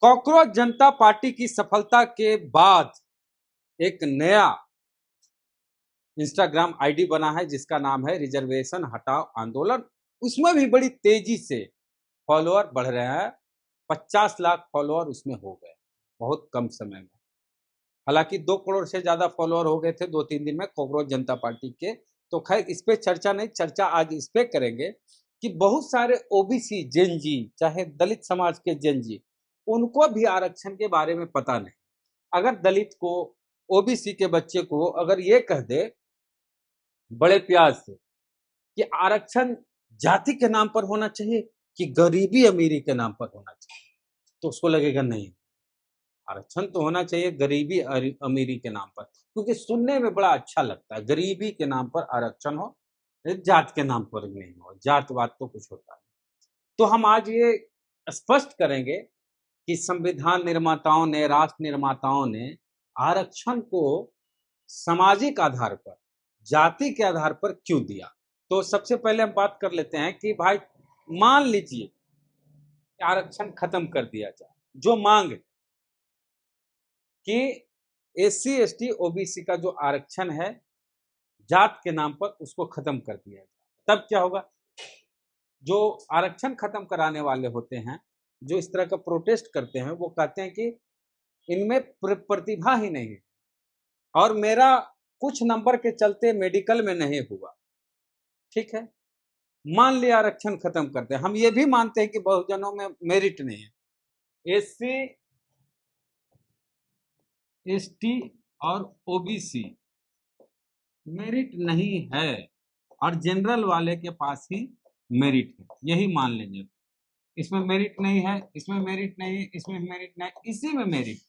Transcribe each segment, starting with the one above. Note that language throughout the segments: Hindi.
कॉकरोच जनता पार्टी की सफलता के बाद एक नया इंस्टाग्राम आईडी बना है जिसका नाम है रिजर्वेशन हटाओ आंदोलन। उसमें भी बड़ी तेजी से फॉलोअर बढ़ रहे हैं। 50 लाख फॉलोअर उसमें हो गए बहुत कम समय में। हालांकि 2 करोड़ से ज्यादा फॉलोअर हो गए थे 2-3 दिन में कॉकरोच जनता पार्टी के। तो खैर इस पे चर्चा नहीं, चर्चा आज इस पे करेंगे कि बहुत सारे ओबीसी जेनजी, चाहे दलित समाज के जेनजी, उनको भी आरक्षण के बारे में पता नहीं। अगर दलित को, ओबीसी के बच्चे को अगर ये कह दे बड़े प्यार से कि आरक्षण जाति के नाम पर होना चाहिए कि गरीबी अमीरी के नाम पर होना चाहिए, तो उसको लगेगा नहीं, आरक्षण तो होना चाहिए गरीबी अमीरी के नाम पर, क्योंकि सुनने में बड़ा अच्छा लगता है गरीबी के नाम पर आरक्षण हो, जात के नाम पर नहीं हो। जातवाद तो कुछ होता है। तो हम आज ये स्पष्ट करेंगे कि संविधान निर्माताओं ने, राष्ट्र निर्माताओं ने आरक्षण को सामाजिक आधार पर, जाति के आधार पर क्यों दिया। तो सबसे पहले हम बात कर लेते हैं कि भाई मान लीजिए आरक्षण खत्म कर दिया जाए, जो मांग है कि एससी एसटी ओबीसी का जो आरक्षण है जात के नाम पर उसको खत्म कर दिया जाए, तब क्या होगा। जो आरक्षण खत्म कराने वाले होते हैं, जो इस तरह का प्रोटेस्ट करते हैं, वो कहते हैं कि इनमें प्रतिभा ही नहीं है और मेरा कुछ नंबर के चलते मेडिकल में नहीं हुआ। ठीक है, मान लिया आरक्षण खत्म करते हैं। हम ये भी मानते हैं कि बहुजनों में मेरिट नहीं है। एससी एसटी और ओबीसी मेरिट नहीं है और जनरल वाले के पास ही मेरिट है, यही मान लेंगे। इसमें मेरिट नहीं है, इसमें मेरिट नहीं, इसमें मेरिट नहीं, इसी में मेरिट।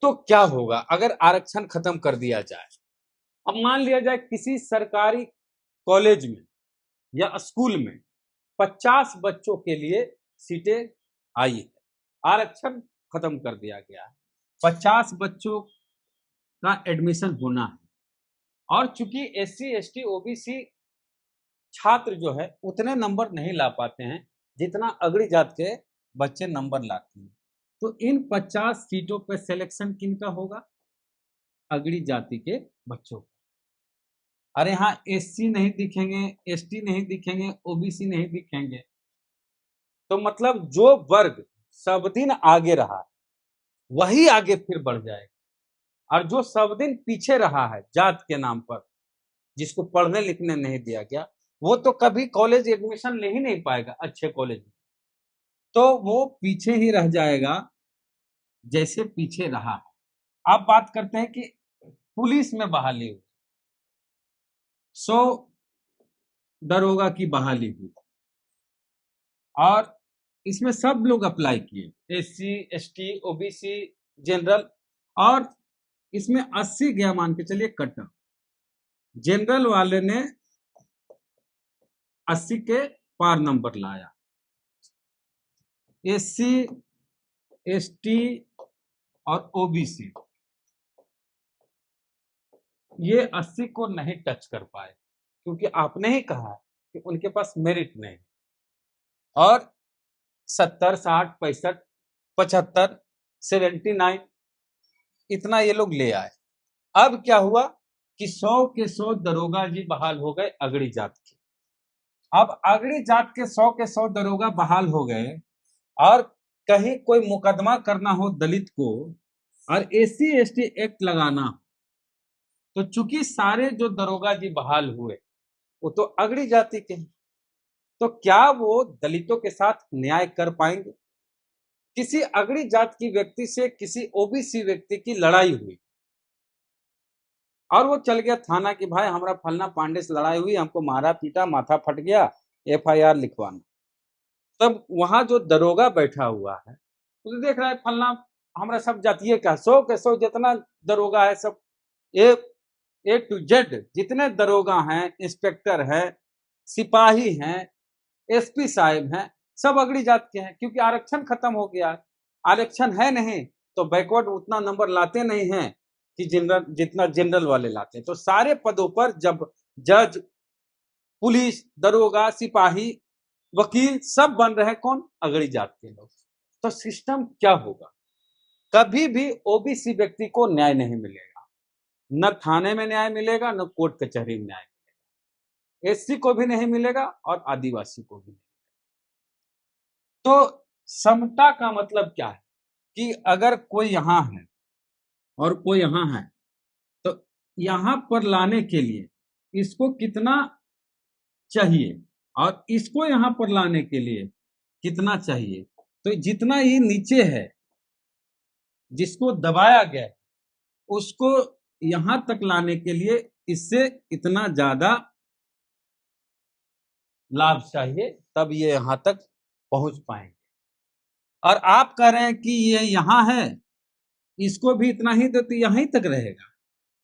तो क्या होगा अगर आरक्षण खत्म कर दिया जाए। अब मान लिया जाए किसी सरकारी कॉलेज में या स्कूल में 50 बच्चों के लिए सीटें आई है, आरक्षण खत्म कर दिया गया है, 50 बच्चों का एडमिशन होना है और चूंकि एससी एसटी ओबीसी छात्र जो है उतने नंबर नहीं ला पाते हैं जितना अगड़ी जात के बच्चे नंबर लाते हैं, तो इन 50 सीटों पर सिलेक्शन किनका होगा, अगड़ी जाति के बच्चों का। अरे हाँ, एससी नहीं दिखेंगे, एसटी नहीं दिखेंगे, ओबीसी नहीं दिखेंगे, तो मतलब जो वर्ग सब दिन आगे रहा है वही आगे फिर बढ़ जाएगा और जो सब दिन पीछे रहा है जात के नाम पर, जिसको पढ़ने लिखने नहीं दिया गया, वो तो कभी कॉलेज एडमिशन ले ही नहीं पाएगा अच्छे कॉलेज में, तो वो पीछे ही रह जाएगा जैसे पीछे रहा है। अब बात करते हैं कि पुलिस में बहाली हुई, 100 दरोगा की बहाली हुई और इसमें सब लोग अप्लाई किए, एससी एसटी ओबीसी जनरल, और इसमें 80 गया मान के चलिए कटा। जनरल वाले ने 80 के पार नंबर लाया, एससी एसटी और ओबीसी ये 80 को नहीं टच कर पाए, क्योंकि आपने ही कहा कि उनके पास मेरिट नहीं, और 70 60 65 75 79 इतना ये लोग ले आए। अब क्या हुआ कि 100 के 100 दरोगा जी बहाल हो गए अगड़ी जात के। अब अगड़ी जात के 100 के 100 दरोगा बहाल हो गए और कहीं कोई मुकदमा करना हो दलित को और एससी एसटी एक्ट लगाना हो, तो चूंकि सारे जो दरोगा जी बहाल हुए वो तो अगड़ी जाति के हैं, तो क्या वो दलितों के साथ न्याय कर पाएंगे। किसी अगड़ी जात की व्यक्ति से किसी ओबीसी व्यक्ति की लड़ाई हुई और वो चल गया थाना कि भाई हमारा फलना पांडे से लड़ाई हुई, हमको मारा पीटा, माथा फट गया, एफआईआर लिखवाना। तब वहां जो दरोगा बैठा हुआ है उसे देख रहा है फलना हमारा सब जातीय का 100 के 100 जितना दरोगा है, सब ए टू जेड जितने दरोगा हैं, इंस्पेक्टर हैं, सिपाही हैं, एसपी साहब हैं, सब अगड़ी जात के हैं, क्योंकि आरक्षण खत्म हो गया। आरक्षण है नहीं तो बैकवर्ड उतना नंबर लाते नहीं हैं कि जनरल जितना जनरल वाले लाते हैं। तो सारे पदों पर जब जज, पुलिस, दरोगा, सिपाही वकील सब बन रहे कौन? अगड़ी जात के लोग। तो सिस्टम क्या होगा? कभी भी ओबीसी व्यक्ति को न्याय नहीं मिलेगा, न थाने में न्याय मिलेगा, न कोर्ट कचहरी में न्याय मिलेगा, एससी को भी नहीं मिलेगा और आदिवासी को भी नहीं। तो समता का मतलब क्या है कि अगर कोई यहां है और कोई यहां है, तो यहां पर लाने के लिए इसको कितना चाहिए और इसको यहां पर लाने के लिए कितना चाहिए। तो जितना ये नीचे है, जिसको दबाया गया है, उसको यहां तक लाने के लिए इससे इतना ज्यादा लाभ चाहिए, तब ये यहां तक पहुंच पाएंगे। और आप कह रहे हैं कि ये यहां है, इसको भी इतना ही देते यहीं तक रहेगा,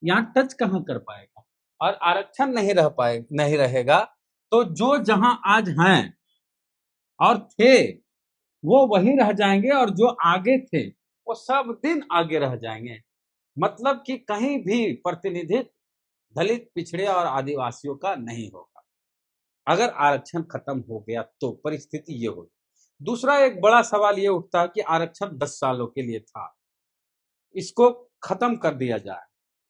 यहां टच कहां कर पाएगा। और आरक्षण नहीं रहेगा तो जो जहां आज हैं और थे वो वहीं रह जाएंगे, और जो आगे थे वो सब दिन आगे रह जाएंगे। मतलब कि कहीं भी प्रतिनिधित्व दलित, पिछड़े और आदिवासियों का नहीं होगा। अगर आरक्षण खत्म हो गया तो परिस्थिति ये होगी। दूसरा एक बड़ा सवाल ये उठता है कि आरक्षण 10 सालों के लिए था, इसको खत्म कर दिया जाए।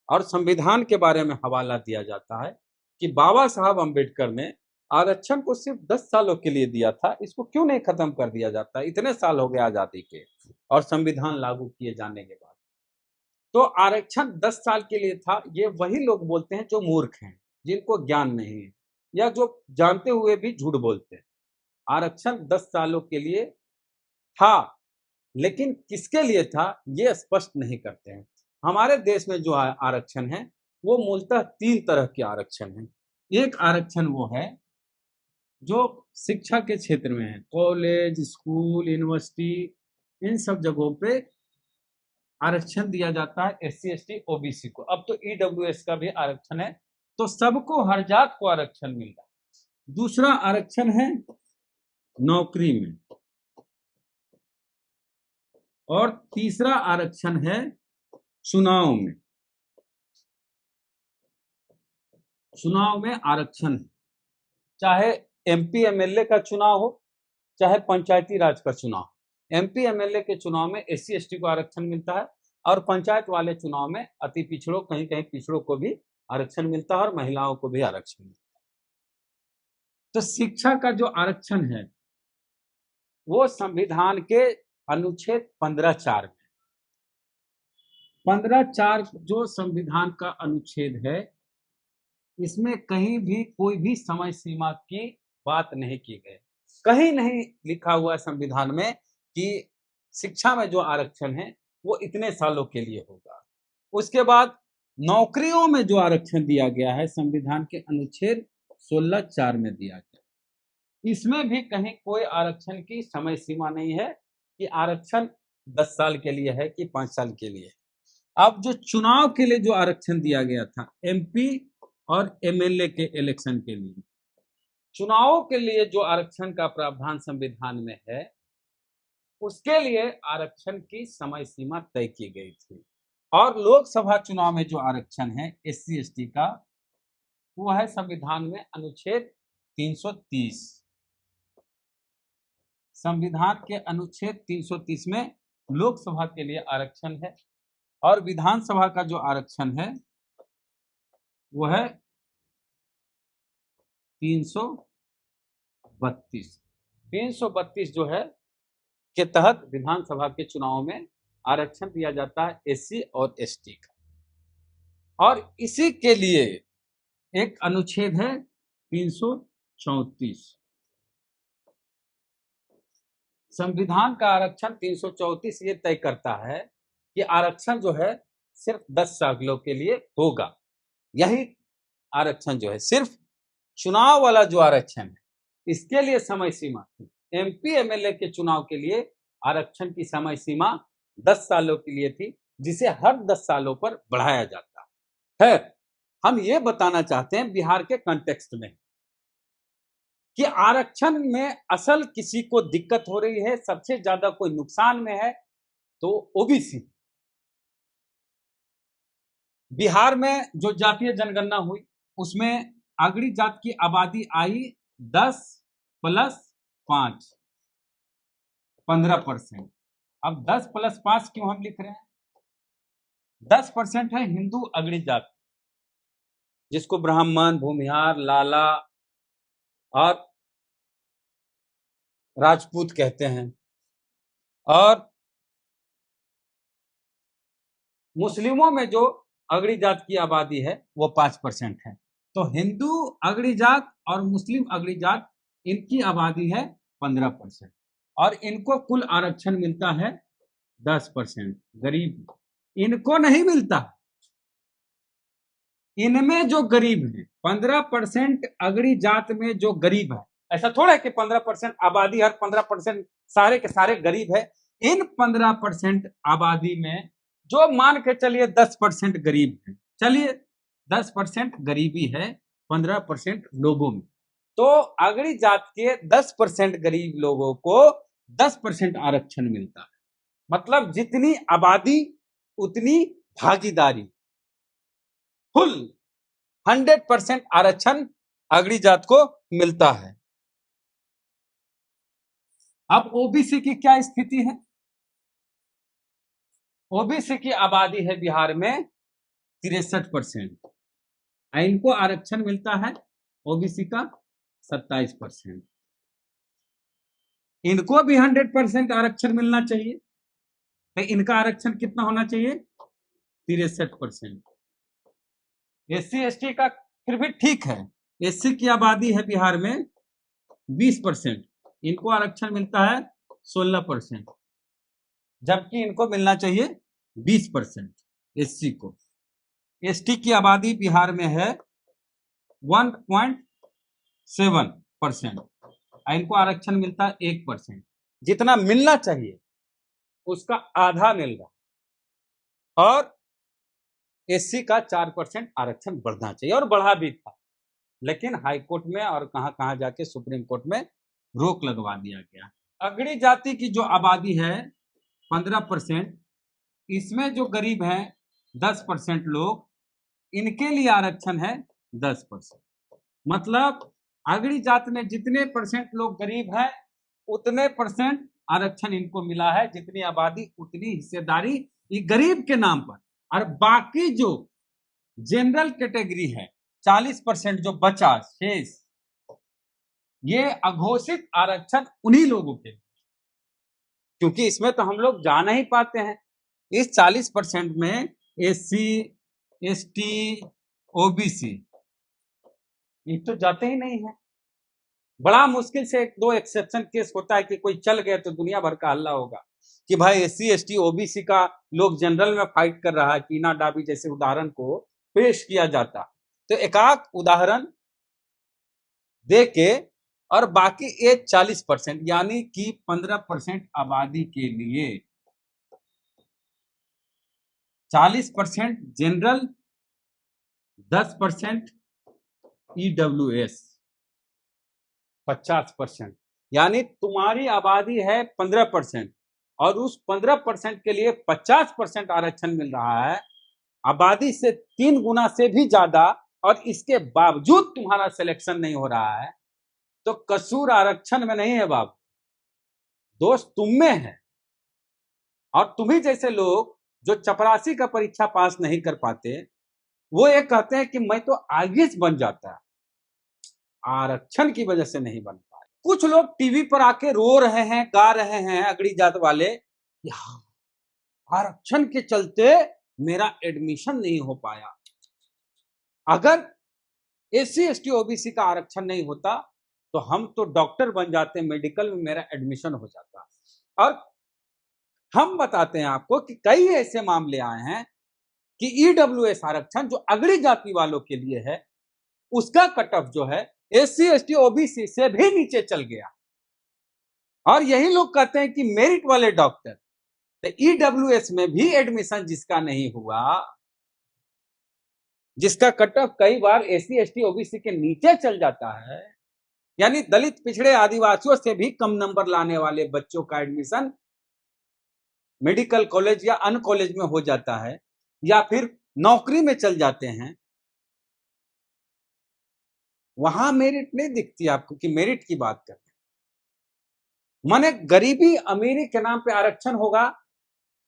और संविधान के बारे में हवाला दिया जाता है कि बाबा साहब अम्बेडकर ने आरक्षण को सिर्फ 10 सालों के लिए दिया था, इसको क्यों नहीं खत्म कर दिया जाता? इतने साल हो गए आजादी के और संविधान लागू किए जाने के बाद। तो आरक्षण 10 साल के लिए था, ये वही लोग बोलते हैं जो मूर्ख हैं, जिनको ज्ञान नहीं है, या जो जानते हुए भी झूठ बोलते हैं। आरक्षण 10 सालों के लिए था, लेकिन किसके लिए था ये स्पष्ट नहीं करते हैं। हमारे देश में जो आरक्षण है वो मूलतः 3 तरह के आरक्षण हैं। एक आरक्षण वो है जो शिक्षा के क्षेत्र में है, कॉलेज, स्कूल, यूनिवर्सिटी, इन सब जगहों पे आरक्षण दिया जाता है एससी, एसटी, ओबीसी को। अब तो ईडब्ल्यूएस का भी आरक्षण है, तो सबको, हर जात को आरक्षण मिल रहा है। दूसरा आरक्षण है नौकरी में, और तीसरा आरक्षण है चुनाव में। चुनाव में आरक्षण है, चाहे एमपी एमएलए का चुनाव हो, चाहे पंचायती राज का चुनाव। एमपी एमएलए के चुनाव में एससी एसटी को आरक्षण मिलता है, और पंचायत वाले चुनाव में अति पिछड़ों, कहीं कहीं पिछड़ों को भी आरक्षण मिलता है, और महिलाओं को भी आरक्षण मिलता है। तो शिक्षा का जो आरक्षण है वो संविधान के अनुच्छेद 15(4) में, 15(4) जो संविधान का अनुच्छेद है, इसमें कहीं भी कोई भी समय सीमा की बात नहीं की गई। कहीं नहीं लिखा हुआ है संविधान में कि शिक्षा में जो आरक्षण है वो इतने सालों के लिए होगा। उसके बाद नौकरियों में जो आरक्षण दिया गया है संविधान के अनुच्छेद 16(4) में दिया गया, इसमें भी कहीं कोई आरक्षण की समय सीमा नहीं है कि आरक्षण 10 साल के लिए है कि 5 साल के लिए। अब जो चुनाव के लिए जो आरक्षण दिया गया था एमपी और एमएलए के इलेक्शन के लिए, चुनावों के लिए जो आरक्षण का प्रावधान संविधान में है, उसके लिए आरक्षण की समय सीमा तय की गई थी। और लोकसभा चुनाव में जो आरक्षण है एससी एसटी का, वो है संविधान में अनुच्छेद 330। संविधान के अनुच्छेद 330 में लोकसभा के लिए आरक्षण है, और विधानसभा का जो आरक्षण है वो है 332। 332 जो है के तहत विधानसभा के चुनाव में आरक्षण दिया जाता है एससी और एसटी का। और इसी के लिए एक अनुच्छेद है 334। संविधान का आरक्षण 334 ये तय करता है कि आरक्षण जो है सिर्फ 10 सालों के लिए होगा। यही आरक्षण जो है, सिर्फ चुनाव वाला जो आरक्षण है इसके लिए समय सीमा थी। एमपी एमएलए के चुनाव के लिए आरक्षण की समय सीमा 10 सालों के लिए थी, जिसे हर 10 सालों पर बढ़ाया जाता है। हम ये बताना चाहते हैं बिहार के कॉन्टेक्स्ट में कि आरक्षण में असल किसी को दिक्कत हो रही है, सबसे ज्यादा कोई नुकसान में है तो ओबीसी। बिहार में जो जातीय जनगणना हुई उसमें अगड़ी जात की आबादी आई 10+, 5, 15%। अब 10 + 5 क्यों हम लिख रहे हैं? 10% है हिंदू अगड़ी जाति, जिसको ब्राह्मण, भूमिहार, लाला और राजपूत कहते हैं। और मुस्लिमों में जो अगड़ी जात की आबादी है वो 5% है। तो हिंदू अगड़ी जात और मुस्लिम अगड़ी जात, इनकी आबादी है 15%, और इनको कुल आरक्षण मिलता है 10%। गरीब इनको नहीं मिलता। इनमें जो गरीब है, 15% अगड़ी जात में जो गरीब है, ऐसा थोड़ा है कि 15% आबादी हर 15% सारे के सारे गरीब है। इन 15% आबादी में जो मान के चलिए 10% गरीब है, चलिए 10% गरीबी है 15% लोगों में, तो अगड़ी जात के 10% गरीब लोगों को 10% आरक्षण मिलता है। मतलब जितनी आबादी उतनी भागीदारी, फुल 100% आरक्षण अगड़ी जात को मिलता है। अब ओबीसी की क्या स्थिति है? ओबीसी की आबादी है बिहार में 63%, इनको आरक्षण मिलता है ओबीसी का 27%। इनको भी 100% आरक्षण मिलना चाहिए, तो इनका आरक्षण कितना होना चाहिए? 63%। एससी एसटी का फिर भी ठीक है, एससी की आबादी है बिहार में 20%, इनको आरक्षण मिलता है 16%, जबकि इनको मिलना चाहिए 20%। एससी को। एसटी की आबादी बिहार में है 1.7%, इनको आरक्षण मिलता है 1%। जितना मिलना चाहिए उसका आधा मिल रहा, और एससी का 4% आरक्षण बढ़ना चाहिए, और बढ़ा भी था, लेकिन हाईकोर्ट में और कहां कहां जाके सुप्रीम कोर्ट में रोक लगवा दिया गया। अगड़ी जाति की जो आबादी है 15%, इसमें जो गरीब हैं 10% लोग, इनके लिए आरक्षण है 10%। मतलब अगड़ी जात में जितने परसेंट लोग गरीब हैं उतने परसेंट आरक्षण इनको मिला है, जितनी आबादी उतनी हिस्सेदारी, ये गरीब के नाम पर। और बाकी जो जनरल कैटेगरी है 40% जो बचा शेष, ये अघोषित आरक्षण उन्हीं लोगों के, क्योंकि इसमें तो हम लोग जा नहीं पाते हैं। इस 40% में एससी, एसटी, ओबीसी ये तो जाते ही नहीं है। बड़ा मुश्किल से एक दो एक्सेप्शन केस होता है कि कोई चल गया तो दुनिया भर का हल्ला होगा कि भाई एससी एसटी ओबीसी का लोग जनरल में फाइट कर रहा है, टीना डाबी जैसे उदाहरण को पेश किया जाता। तो एकाक उदाहरण दे के, और बाकी ये 40% यानी कि 15% आबादी के लिए 40% जनरल, 10% ईडब्ल्यूएस, 50%, यानी तुम्हारी आबादी है 15% और उस 15% के लिए 50% आरक्षण मिल रहा है, आबादी से 3 गुना से भी ज्यादा, और इसके बावजूद तुम्हारा सिलेक्शन नहीं हो रहा है, तो कसूर आरक्षण में नहीं है बाबू, दोष तुम में है। और तुम्ही जैसे लोग जो चपरासी का परीक्षा पास नहीं कर पाते, वो ये कहते हैं कि मैं तो आईएएस बन जाता, आरक्षण की वजह से नहीं बन पाए। कुछ लोग टीवी पर आके रो रहे हैं, गा रहे हैं अगड़ी जात वाले, आरक्षण के चलते मेरा एडमिशन नहीं हो पाया। अगर एससी एसटी ओबीसी का आरक्षण नहीं होता तो हम तो डॉक्टर बन जाते, मेडिकल में मेरा एडमिशन हो जाता। और हम बताते हैं आपको कि कई ऐसे मामले आए हैं कि ईडब्ल्यूएस आरक्षण जो अगड़ी जाति वालों के लिए है, उसका कट ऑफ जो है एससी एसटी ओबीसी से भी नीचे चल गया। और यही लोग कहते हैं कि मेरिट वाले डॉक्टर, तो ईडब्ल्यूएस में भी एडमिशन जिसका नहीं हुआ, जिसका कट ऑफ कई बार एससी एसटी ओबीसी के नीचे चल जाता है, यानी दलित पिछड़े आदिवासियों से भी कम नंबर लाने वाले बच्चों का एडमिशन मेडिकल कॉलेज या अन्य कॉलेज में हो जाता है, या फिर नौकरी में चल जाते हैं, वहां मेरिट नहीं दिखती आपको कि मेरिट की बात करते हैं। माने गरीबी अमीरी के नाम पे आरक्षण होगा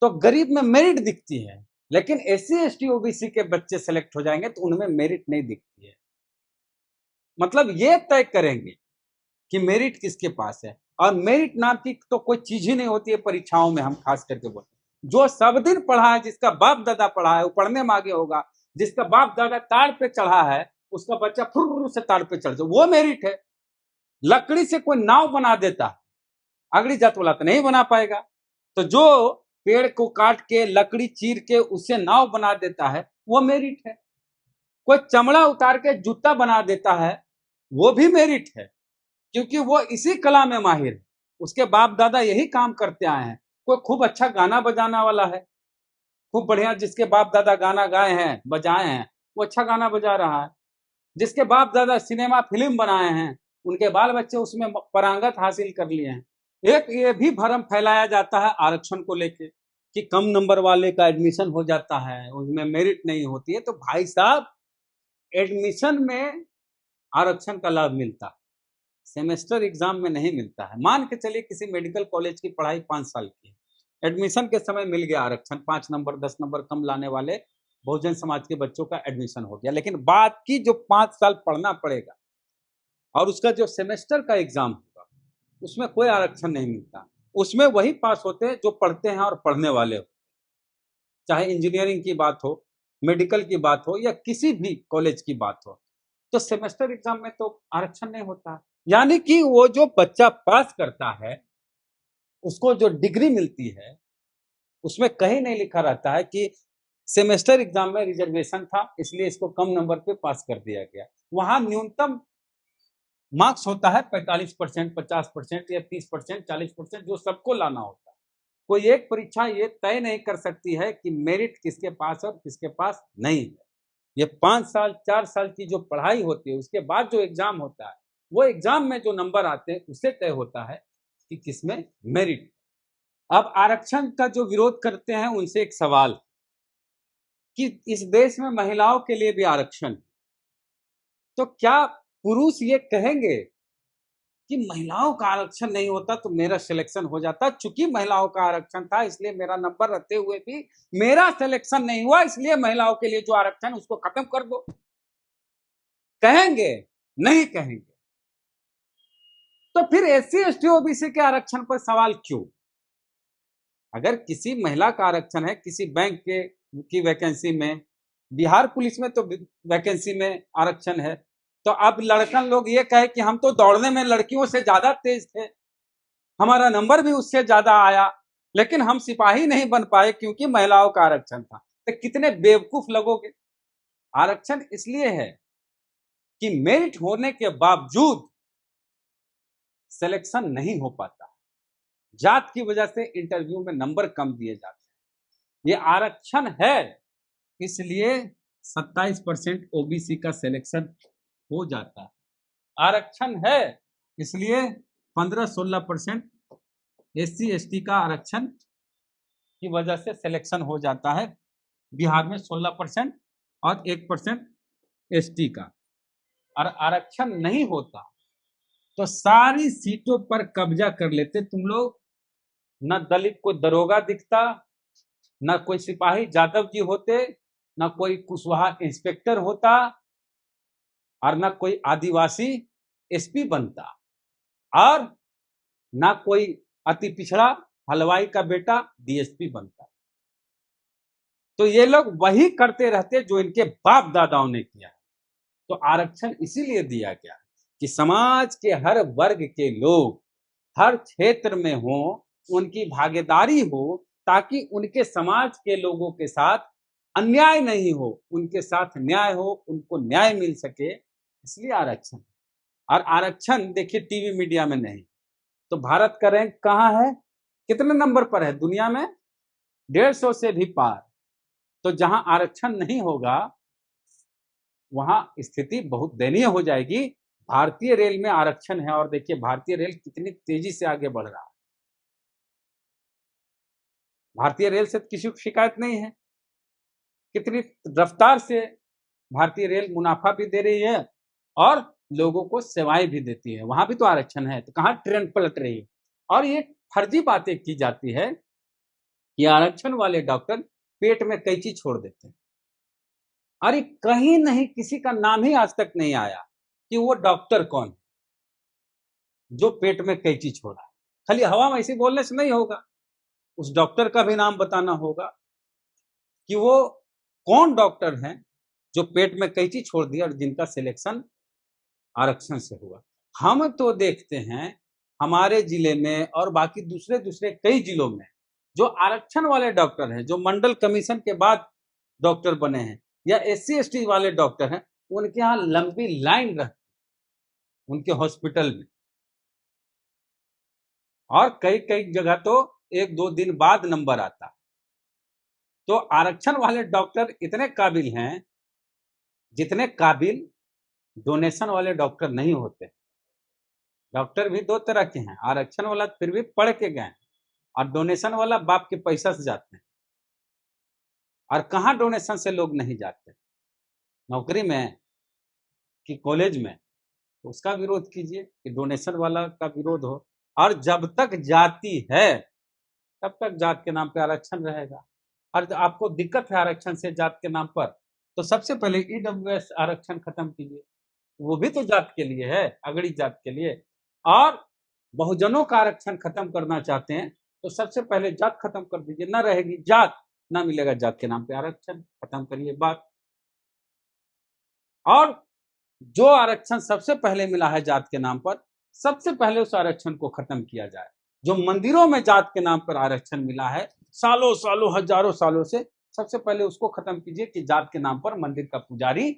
तो गरीब में मेरिट दिखती है, लेकिन एससी एसटी ओबीसी के बच्चे सेलेक्ट हो जाएंगे तो उनमें मेरिट नहीं दिखती है। मतलब ये तय करेंगे कि मेरिट किसके पास है, और मेरिट नाम की तो कोई चीज ही नहीं होती है परीक्षाओं में। हम खास करके बोलते हैं जो सब दिन पढ़ा है, जिसका बाप दादा पढ़ा है वो पढ़ने में आगे होगा, जिसका बाप दादा ताड़ पे चढ़ा है उसका बच्चा फुर्र से ताड़ पे चढ़ जाए, वो मेरिट है। लकड़ी से कोई नाव बना देता है, अगली जात वाला तो नहीं बना पाएगा। तो जो पेड़ को काट के लकड़ी चीर के उससे नाव बना देता है वो मेरिट है। कोई चमड़ा उतार के जूता बना देता है वो भी मेरिट है, क्योंकि वो इसी कला में माहिर है, उसके बाप दादा यही काम करते आए हैं। कोई खूब अच्छा गाना बजाना वाला है, खूब बढ़िया, जिसके बाप दादा गाना गाए हैं बजाए हैं वो अच्छा गाना बजा रहा है। जिसके बाप दादा सिनेमा फिल्म बनाए हैं उनके बाल बच्चे उसमें पारंगत हासिल कर लिए हैं। एक ये भी भ्रम फैलाया जाता है आरक्षण को लेके कि कम नंबर वाले का एडमिशन हो जाता है, उसमें मेरिट नहीं होती है। तो भाई साहब, एडमिशन में आरक्षण का लाभ मिलता है, सेमेस्टर एग्जाम में नहीं मिलता है। मान के चलिए किसी मेडिकल कॉलेज की पढ़ाई 5 साल की है, एडमिशन के समय मिल गया आरक्षण, 5 नंबर 10 नंबर कम लाने वाले बहुजन समाज के बच्चों का एडमिशन हो गया, लेकिन बाकी जो 5 साल पढ़ना पड़ेगा और उसका जो सेमेस्टर का एग्जाम होगा उसमें कोई आरक्षण नहीं मिलता। उसमें वही पास होते हैं जो पढ़ते हैं और पढ़ने वाले हो, चाहे इंजीनियरिंग की बात हो, मेडिकल की बात हो या किसी भी कॉलेज की बात हो। तो सेमेस्टर एग्जाम में तो आरक्षण नहीं होता, यानी कि वो जो बच्चा पास करता है उसको जो डिग्री मिलती है उसमें कहीं नहीं लिखा रहता है कि सेमेस्टर एग्जाम में रिजर्वेशन था इसलिए इसको कम नंबर पे पास कर दिया गया। वहां न्यूनतम मार्क्स होता है 45%, 50% या 30%, 40%, जो सबको लाना होता है। कोई एक परीक्षा ये तय नहीं कर सकती है कि मेरिट किसके पास और किसके पास नहीं है। ये 5 साल 4 साल की जो पढ़ाई होती है उसके बाद जो एग्जाम होता है वो एग्जाम में जो नंबर आते हैं उससे तय होता है कि किसमें मेरिट। अब आरक्षण का जो विरोध करते हैं उनसे एक सवाल कि इस देश में महिलाओं के लिए भी आरक्षण, तो क्या पुरुष ये कहेंगे कि महिलाओं का आरक्षण नहीं होता तो मेरा सिलेक्शन हो जाता, चूंकि महिलाओं का आरक्षण था इसलिए मेरा नंबर रहते हुए भी मेरा सिलेक्शन नहीं हुआ, इसलिए महिलाओं के लिए जो आरक्षण उसको खत्म कर दो? कहेंगे? नहीं कहेंगे। तो फिर एससी एसटी ओबीसी के आरक्षण पर सवाल क्यों? अगर किसी महिला का आरक्षण है किसी बैंक के की वैकेंसी में, बिहार पुलिस में तो वैकेंसी में आरक्षण है, तो अब लड़कन लोग ये कहे कि हम तो दौड़ने में लड़कियों से ज्यादा तेज थे, हमारा नंबर भी उससे ज्यादा आया, लेकिन हम सिपाही नहीं बन पाए क्योंकि महिलाओं का आरक्षण था। तो कितने बेवकूफ लगोगे। आरक्षण इसलिए है कि मेरिट होने के बावजूद सिलेक्शन नहीं हो पाता, जात की वजह से इंटरव्यू में नंबर कम दिए जाते हैं। ये आरक्षण है इसलिए 27% ओबीसी का सिलेक्शन हो जाता है। आरक्षण है इसलिए 15-16% एससी एसटी का आरक्षण की वजह से सिलेक्शन हो जाता है। बिहार में 16% और 1% एसटी का। और आरक्षण नहीं होता तो सारी सीटों पर कब्जा कर लेते तुम लोग। न दलित को दरोगा दिखता, न कोई सिपाही जादव जी होते, न कोई कुशवाहा इंस्पेक्टर होता, और न कोई आदिवासी एसपी बनता, और न कोई अति पिछड़ा हलवाई का बेटा डीएसपी बनता। तो ये लोग वही करते रहते जो इनके बाप दादाओं ने किया। तो आरक्षण इसीलिए दिया गया कि समाज के हर वर्ग के लोग हर क्षेत्र में हो, उनकी भागीदारी हो, ताकि उनके समाज के लोगों के साथ अन्याय नहीं हो, उनके साथ न्याय हो, उनको न्याय मिल सके, इसलिए आरक्षण। और आरक्षण देखिए टीवी मीडिया में नहीं, तो भारत का रैंक कहाँ है, कितने नंबर पर है दुनिया में? 150 से भी पार। तो जहां आरक्षण नहीं होगा वहां स्थिति बहुत दयनीय हो जाएगी। भारतीय रेल में आरक्षण है और देखिए भारतीय रेल कितनी तेजी से आगे बढ़ रहा है। भारतीय रेल से किसी को शिकायत नहीं है, कितनी रफ्तार से भारतीय रेल मुनाफा भी दे रही है और लोगों को सेवाएं भी देती है। वहां भी तो आरक्षण है, तो कहां ट्रेन पलट रही है? और ये फर्जी बातें की जाती है कि आरक्षण वाले डॉक्टर पेट में कैंची छोड़ देते हैं। अरे कहीं नहीं, किसी का नाम ही आज तक नहीं आया कि वो डॉक्टर कौन है जो पेट में कैंची छोड़ा है। खाली हवा में ऐसे बोलने से नहीं होगा, उस डॉक्टर का भी नाम बताना होगा कि वो कौन डॉक्टर हैं जो पेट में कैंची छोड़ दिया और जिनका सिलेक्शन आरक्षण से हुआ। हम तो देखते हैं हमारे जिले में और बाकी दूसरे दूसरे कई जिलों में जो आरक्षण वाले डॉक्टर हैं, जो मंडल कमीशन के बाद डॉक्टर बने हैं या एससी एसटी वाले डॉक्टर हैं, उनके यहाँ लंबी लाइन रहती है उनके हॉस्पिटल में, और कई कई जगह तो 1-2 दिन बाद नंबर आता है। तो आरक्षण वाले डॉक्टर इतने काबिल हैं जितने काबिल डोनेशन वाले डॉक्टर नहीं होते। डॉक्टर भी 2 तरह के हैं, आरक्षण वाला फिर भी पढ़ के गए और डोनेशन वाला बाप के पैसा से जाते हैं। और कहाँ डोनेशन से लोग नहीं जाते, नौकरी में कि कॉलेज में, तो उसका विरोध कीजिए कि डोनेशन वाला का विरोध हो। और जब तक जाति है तब तक जात के नाम पे आरक्षण रहेगा। और आपको दिक्कत है आरक्षण से जात के नाम पर, तो सबसे पहले ईडब्ल्यूएस आरक्षण खत्म कीजिए, वो भी तो जात के लिए है, अगड़ी जात के लिए। और बहुजनों का आरक्षण खत्म करना चाहते हैं तो सबसे पहले जात खत्म कर दीजिए, ना रहेगी जात, ना मिलेगा जात के नाम पे आरक्षण, खत्म करिए बात। और जो आरक्षण सबसे पहले मिला है जात के नाम पर, सबसे पहले उस आरक्षण को खत्म किया जाए। जो मंदिरों में जात के नाम पर आरक्षण मिला है सालों सालों हजारों सालों से, सबसे पहले उसको खत्म कीजिए कि जात के नाम पर मंदिर का पुजारी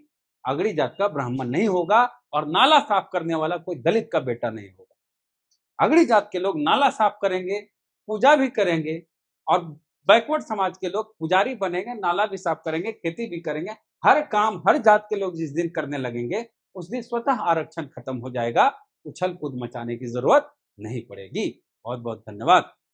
अगड़ी जात का ब्राह्मण नहीं होगा और नाला साफ करने वाला कोई दलित का बेटा नहीं होगा। अगड़ी जात के लोग नाला साफ करेंगे, पूजा भी करेंगे, और बैकवर्ड समाज के लोग पुजारी बनेंगे, नाला भी साफ करेंगे, खेती भी करेंगे। हर काम हर जात के लोग जिस दिन करने लगेंगे उस दिन स्वतः आरक्षण खत्म हो जाएगा, उछल कूद मचाने की जरूरत नहीं पड़ेगी। बहुत बहुत धन्यवाद।